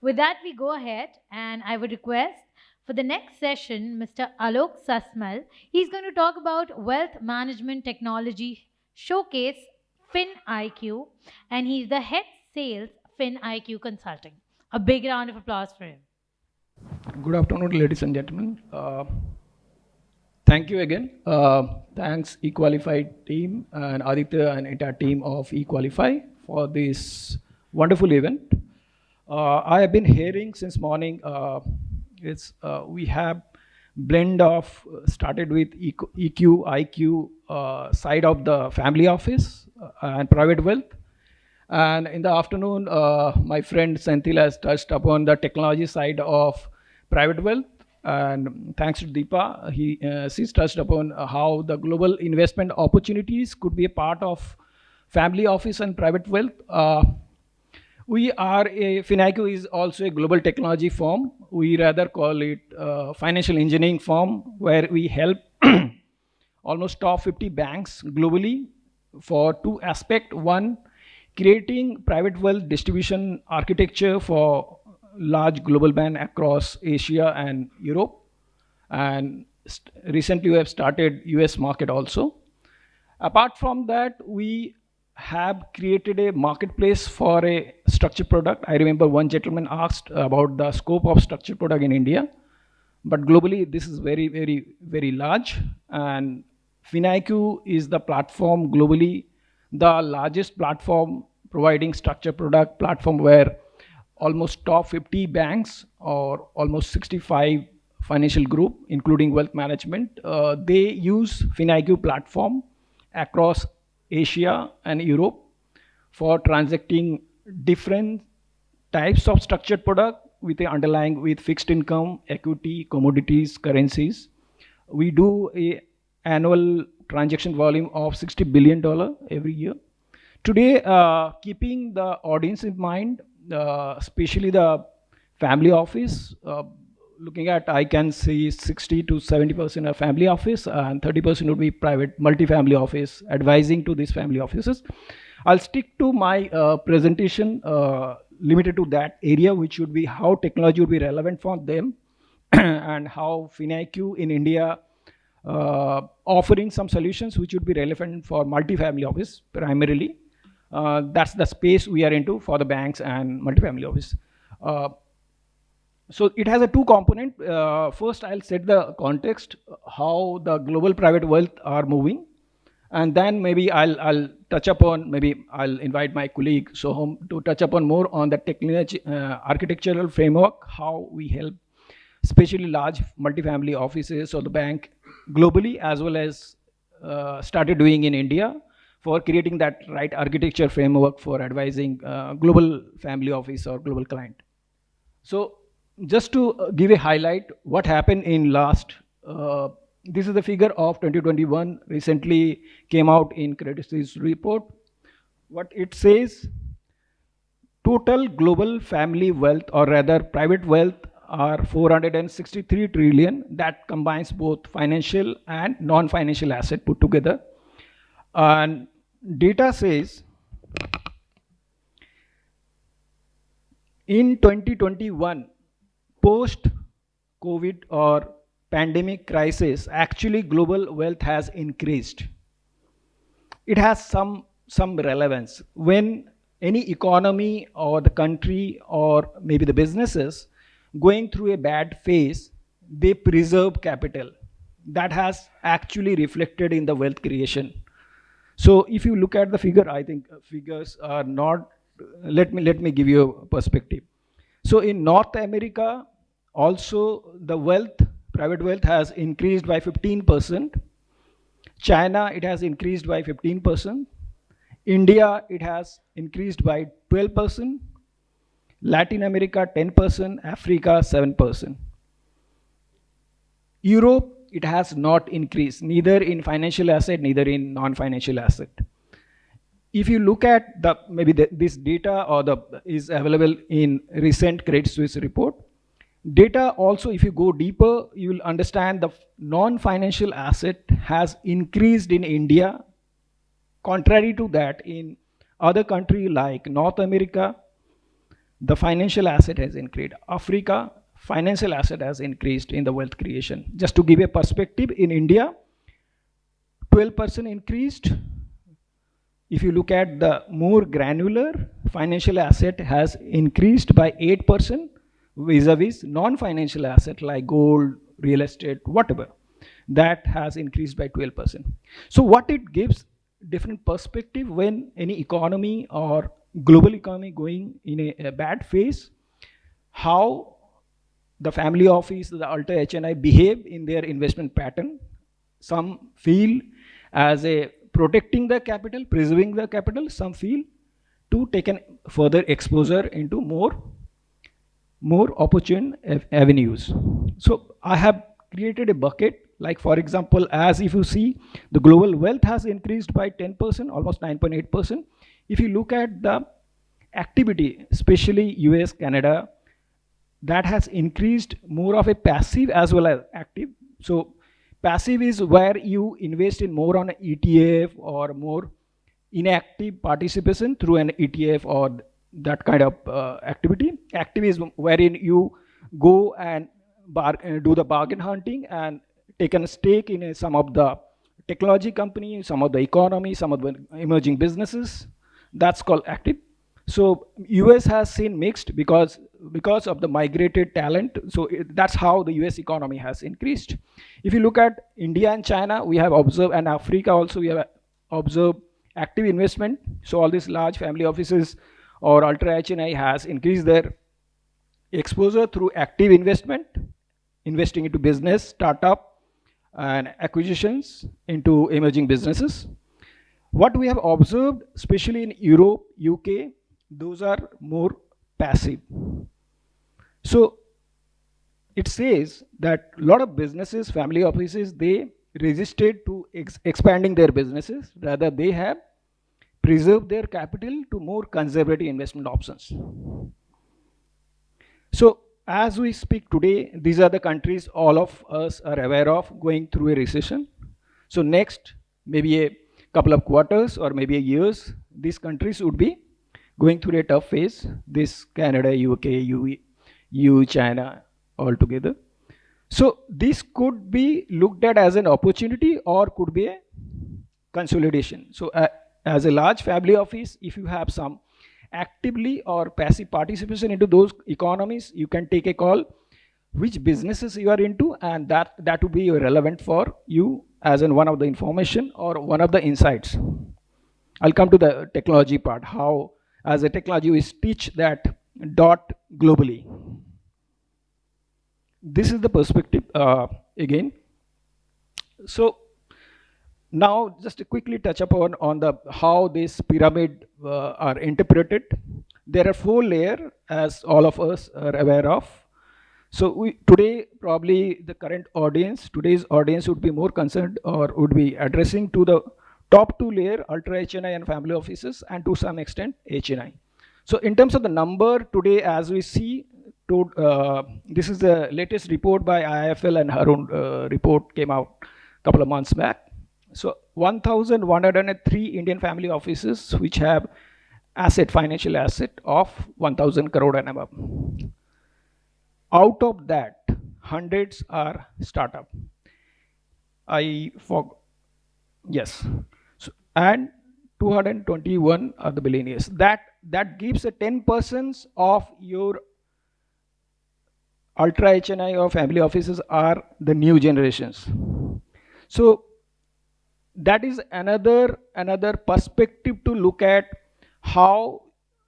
With that, we go ahead, and I would request for the next session, Mr. Aloke Sasmal. He's going to talk about Wealth Management Technology Showcase FinIQ, and he's the head sales FinIQ Consulting. A big round of applause for him. Good afternoon, ladies and gentlemen. Thank you again. Thanks Equalifi team and Aditya and entire team of Equalifi for this wonderful event. I have been hearing since morning. We have blend of started with EQ, IQ side of the family office and private wealth. And in the afternoon, my friend Senthil has touched upon the technology side of private wealth. And thanks to Deepa, she's touched upon how the global investment opportunities could be a part of family office and private wealth. FinIQ is also a global technology firm. We rather call it financial engineering firm, where we help almost top 50 banks globally for two aspects. One, creating private wealth distribution architecture for large global bank across Asia and Europe. And recently we have started US market also. Apart from that, we have created a marketplace for a structured product. I remember one gentleman asked about the scope of structured product in India, but globally this is very, very, very large. And FinIQ is the platform globally, the largest platform providing structured product platform, where almost top 50 banks or almost 65 financial group, including wealth management, they use FinIQ platform across Asia and Europe for transacting different types of structured product with the underlying with fixed income, equity, commodities, currencies. We do a annual transaction volume of $60 billion every year. Today, keeping the audience in mind, especially the family office, looking at, I can see 60 to 70% of family office and 30% would be private multifamily office, advising to these family offices. I'll stick to my presentation limited to that area, which would be how technology would be relevant for them and how FinIQ in India offering some solutions which would be relevant for multifamily office primarily. That's the space we are into for the banks and multifamily office. So it has a two component. First, I'll set the context, how the global private wealth are moving. And then maybe I'll touch upon, maybe I'll invite my colleague Soham to touch upon more on the technology, architectural framework, how we help especially large multifamily offices or the bank globally, as well as started doing in India for creating that right architecture framework for advising global family office or global client. So just to give a highlight, what happened in last, this is the figure of 2021, recently came out in Credit Suisse report. What it says, total global family wealth, or rather private wealth, are 463 trillion. That combines both financial and non-financial asset put together. And data says in 2021, post COVID or pandemic crisis, actually global wealth has increased. It has some relevance. When any economy or the country or maybe the businesses going through a bad phase, they preserve capital. That has actually reflected in the wealth creation. So if you look at the figure, I think figures are not, let me give you a perspective. So in North America, also the wealth, private wealth has increased by 15%. China, it has increased by 15%. India, it has increased by 12%. Latin America, 10%. Africa, 7%. Europe, it has not increased, neither in financial asset, neither in non-financial asset. If you look at the this data or is available in recent Credit Suisse report. Data also, if you go deeper, you will understand the non-financial asset has increased in India. Contrary to that, in other countries like North America, the financial asset has increased. Africa, financial asset has increased in the wealth creation. Just to give a perspective, in India, 12% increased. If you look at the more granular, financial asset has increased by 8% vis-a-vis non-financial asset like gold, real estate, whatever. That has increased by 12%. So what it gives different perspective when any economy or global economy going in a bad phase, how the family office, the ultra HNI behave in their investment pattern. Some feel as a protecting the capital, preserving the capital. Some feel to take an further exposure into more opportune avenues. So I have created a bucket, like for example, as if you see, the global wealth has increased by 10%, almost 9.8%. If you look at the activity, especially US, Canada, that has increased more of a passive as well as active. So passive is where you invest in more on an ETF or more inactive participation through an ETF or that kind of activity. Active is wherein you go and do the bargain hunting and take a stake in some of the technology company, some of the economy, some of the emerging businesses. That's called active. So US has seen mixed because of the migrated talent. So that's how the US economy has increased. If you look at India and China, we have observed, and Africa also, we have observed active investment. So all these large family offices or ultra HNI has increased their exposure through active investment, investing into business, startup, and acquisitions into emerging businesses. What we have observed, especially in Europe, UK, those are more passive. So it says that a lot of businesses, family offices, they resisted to expanding their businesses. Rather, they have preserved their capital to more conservative investment options. So as we speak today, these are the countries all of us are aware of going through a recession. So next, maybe a couple of quarters or maybe a years, these countries would be going through a tough phase. This Canada, UK, EU, China, all together. So this could be looked at as an opportunity or could be a consolidation. So as a large family office, if you have some actively or passive participation into those economies, you can take a call which businesses you are into, and that would be relevant for you as in one of the information or one of the insights. I'll come to the technology part, how as a technology we teach that dot globally. This is the perspective again. So now just to quickly touch upon on the how this pyramid are interpreted. There are 4 layers, as all of us are aware of. So today probably the current audience, today's audience would be more concerned or would be addressing to the top 2 layer, ultra HNI and family offices, and to some extent HNI. So in terms of the number today, as we see, this is the latest report by IFL and Harun report came out a couple of months back. So 1,103 Indian family offices which have financial asset of 1,000 crore and above. Out of that, hundreds are startup. Yes. So, and 221 are the billionaires. That gives a 10% of your ultra HNI or family offices are the new generations. So that is another perspective to look at how,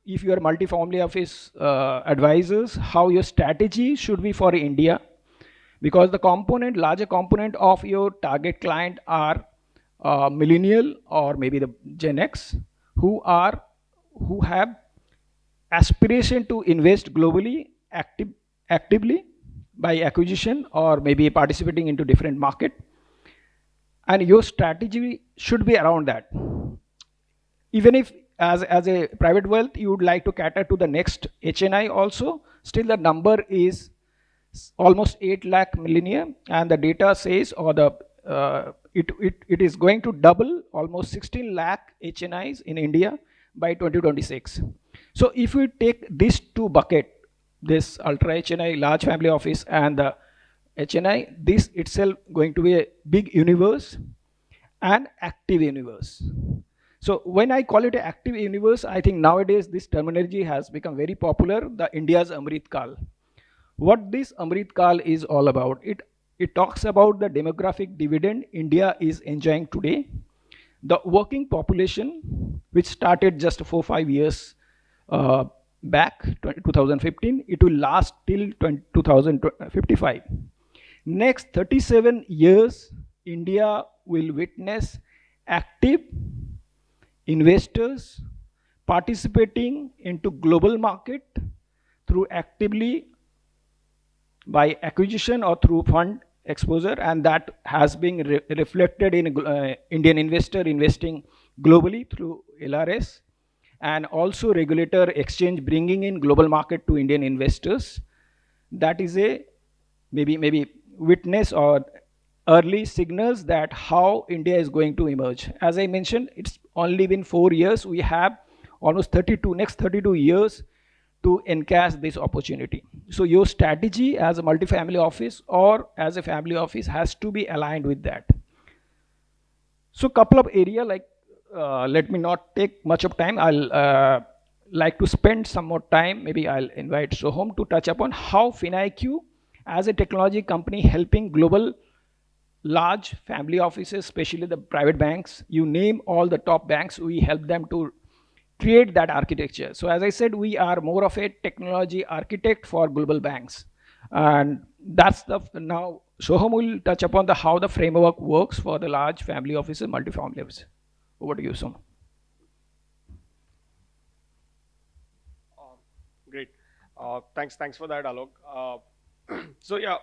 if you are multi-family office advisors, how your strategy should be for India, because the larger component of your target client are millennial or maybe the Gen X who have aspiration to invest globally actively by acquisition or maybe participating into different market, and your strategy should be around that. Even if as a private wealth you would like to cater to the next HNI also, still the number is almost 8 lakh millennium, and the data says or the it is going to double, almost 16 lakh HNIs in India by 2026. So if we take these two bucket, this ultra HNI large family office and the HNI, this itself going to be a big universe and active universe. So when I call it an active universe, I think nowadays this terminology has become very popular, the India's Amrit Kal. What this Amrit Kal is all about, it talks about the demographic dividend India is enjoying today. The working population, which started just 4 5 years uh, back, 2015, it will last till 2055. Next 37 years, India will witness active investors participating into global market through actively by acquisition or through fund exposure, and that has been reflected in Indian investor investing globally through LRS, and also regulator exchange bringing in global market to Indian investors. That is a maybe witness or early signals that how India is going to emerge. As I mentioned, it's only been 4 years. We have almost 32 next 32 years to encash this opportunity. So your strategy as a multifamily office or as a family office has to be aligned with that. So couple of area like let me not take much of time. I'll like to spend some more time. Maybe I'll invite Soham to touch upon how FinIQ as a technology company helping global large family offices, especially the private banks. You name all the top banks, we help them to create that architecture. So as I said, we are more of a technology architect for global banks, and that's the now Soham will touch upon the how the framework works for the large family offices, multi-family offices. Over to you, Soham. Great. Thanks for that, Alok. So yeah,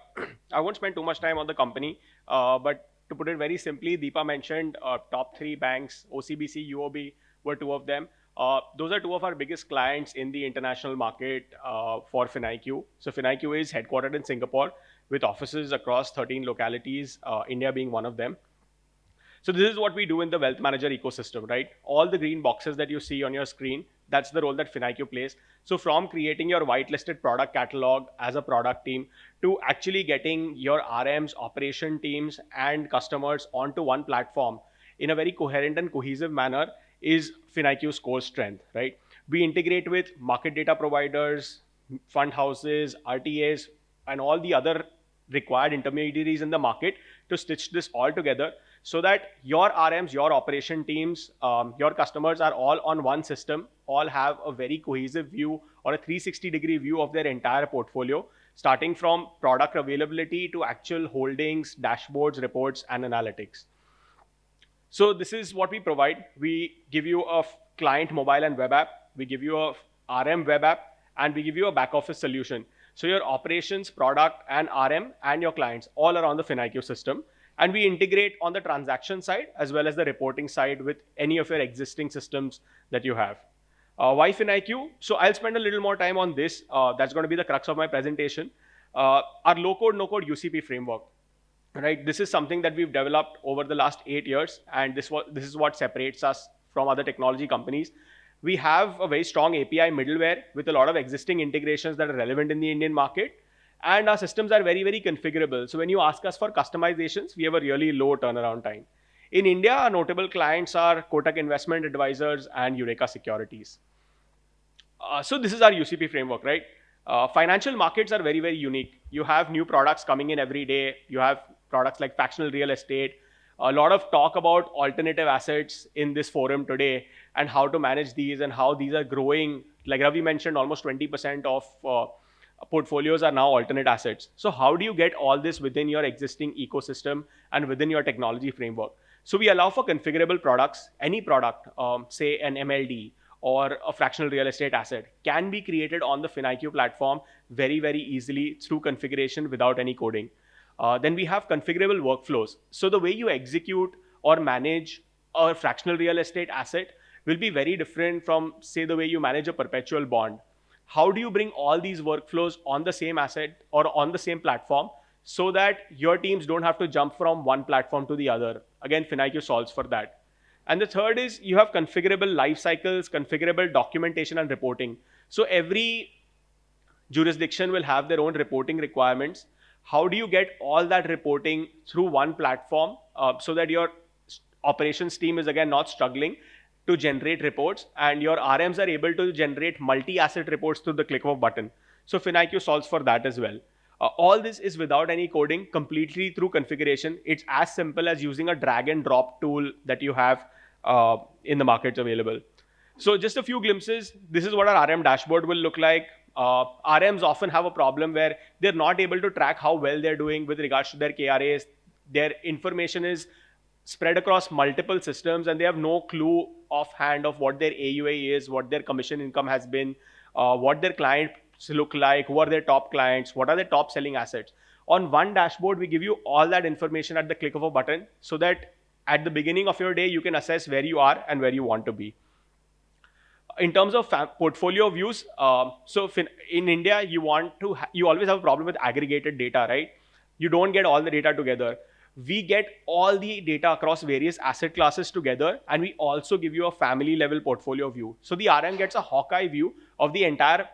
I won't spend too much time on the company, but to put it very simply, Deepa mentioned top three banks, OCBC, UOB were two of them. Those are two of our biggest clients in the international market for FinIQ. So FinIQ is headquartered in Singapore with offices across 13 localities, India being one of them. So this is what we do in the wealth manager ecosystem, right? All the green boxes that you see on your screen, that's the role that FinIQ plays. So from creating your whitelisted product catalog as a product team to actually getting your RMs, operation teams, and customers onto one platform in a very coherent and cohesive manner is FinIQ's core strength, right? We integrate with market data providers, fund houses, RTAs, and all the other required intermediaries in the market to stitch this all together so that your RMs, your operation teams, your customers are all on one system, all have a very cohesive view or a 360-degree view of their entire portfolio, starting from product availability to actual holdings, dashboards, reports, and analytics. So this is what we provide. We give you a client mobile and web app. We give you a RM web app, and we give you a back office solution. So your operations, product, and RM and your clients all are on the FinIQ system. And we integrate on the transaction side as well as the reporting side with any of your existing systems that you have. Why FinIQ? So I'll spend a little more time on this. That's going to be the crux of my presentation. Our low-code, no-code UCP framework. Right, this is something that we've developed over the last 8 years, and this is what separates us from other technology companies. We have a very strong API middleware with a lot of existing integrations that are relevant in the Indian market, and our systems are very, very configurable. So when you ask us for customizations, we have a really low turnaround time. In India, our notable clients are Kotak Investment Advisors and Eureka Securities. So this is our UCP framework, right? Financial markets are very, very unique. You have new products coming in every day. You have products like fractional real estate. A lot of talk about alternative assets in this forum today and how to manage these and how these are growing. Like Ravi mentioned, almost 20% of portfolios are now alternate assets. So how do you get all this within your existing ecosystem and within your technology framework? So we allow for configurable products. Any product, say an MLD, or a fractional real estate asset can be created on the FinIQ platform very, very easily through configuration without any coding. Then we have configurable workflows. So the way you execute or manage a fractional real estate asset will be very different from, say, the way you manage a perpetual bond. How do you bring all these workflows on the same asset or on the same platform so that your teams don't have to jump from one platform to the other? Again, FinIQ solves for that. And the third is you have configurable life cycles, configurable documentation and reporting. So every jurisdiction will have their own reporting requirements. How do you get all that reporting through one platform so that your operations team is again not struggling to generate reports, and your RMs are able to generate multi-asset reports through the click of a button? So FinIQ solves for that as well. All this is without any coding, completely through configuration. It's as simple as using a drag and drop tool that you have in the markets available. So just a few glimpses. This is what our RM dashboard will look like. RMs often have a problem where they're not able to track how well they're doing with regards to their KRAs. Their information is spread across multiple systems and they have no clue offhand of what their AUA is, what their commission income has been, what their clients look like, who are their top clients, what are their top selling assets. On one dashboard, we give you all that information at the click of a button so that at the beginning of your day, you can assess where you are and where you want to be. In terms of portfolio views, in India, you always have a problem with aggregated data, right? You don't get all the data together. We get all the data across various asset classes together, and we also give you a family level portfolio view. So the RM gets a Hawkeye view of the entire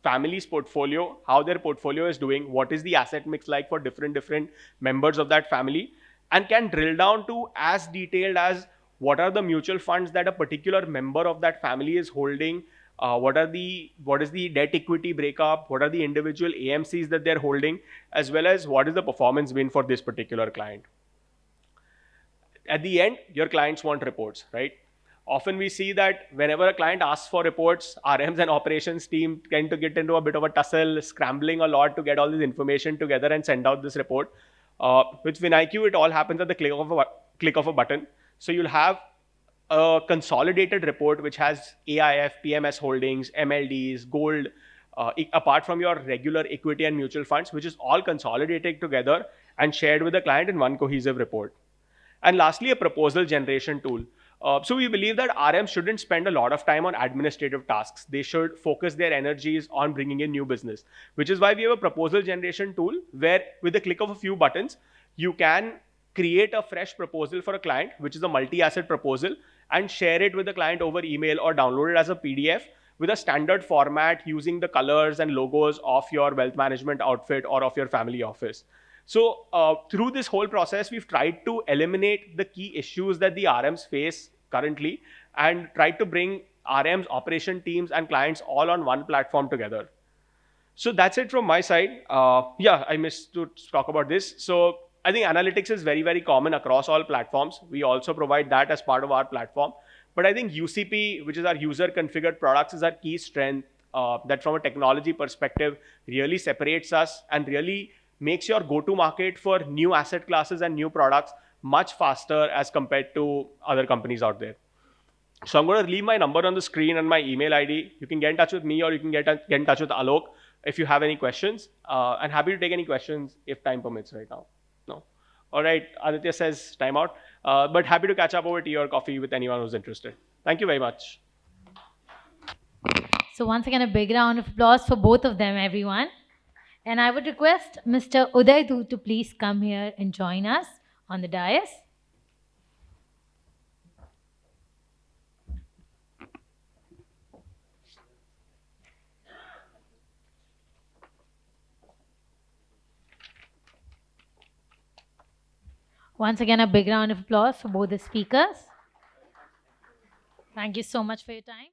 family's portfolio, how their portfolio is doing, what is the asset mix like for different members of that family, and can drill down to as detailed as what are the mutual funds that a particular member of that family is holding, what is the debt equity breakup, what are the individual AMCs that they're holding, as well as what is the performance been for this particular client. At the end, your clients want reports, right? Often we see that whenever a client asks for reports, RMs and operations team tend to get into a bit of a tussle, scrambling a lot to get all this information together and send out this report. With FinIQ, it all happens at the click of a button. So you'll have a consolidated report which has AIF, PMS holdings, MLDs, gold, apart from your regular equity and mutual funds, which is all consolidated together and shared with the client in one cohesive report. And lastly, a proposal generation tool. So we believe that RMs shouldn't spend a lot of time on administrative tasks. They should focus their energies on bringing in new business, which is why we have a proposal generation tool where with the click of a few buttons, you can create a fresh proposal for a client, which is a multi-asset proposal, and share it with the client over email or download it as a PDF with a standard format using the colors and logos of your wealth management outfit or of your family office. So through this whole process, we've tried to eliminate the key issues that the RMs face currently and tried to bring RMs, operation teams, and clients all on one platform together. So that's it from my side. I missed to talk about this. So I think analytics is very, very common across all platforms. We also provide that as part of our platform. But I think UCP, which is our user configured products, is our key strength that from a technology perspective really separates us and really makes your go-to market for new asset classes and new products much faster as compared to other companies out there. So I'm going to leave my number on the screen and my email ID. You can get in touch with me or you can get in touch with Alok if you have any questions. And happy to take any questions if time permits right now. No? All right, Aditya says time out. But happy to catch up over tea or coffee with anyone who's interested. Thank you very much. So once again, a big round of applause for both of them, everyone. And I would request Mr. Uday Dhoot to please come here and join us on the dais. Once again, a big round of applause for both the speakers. Thank you so much for your time.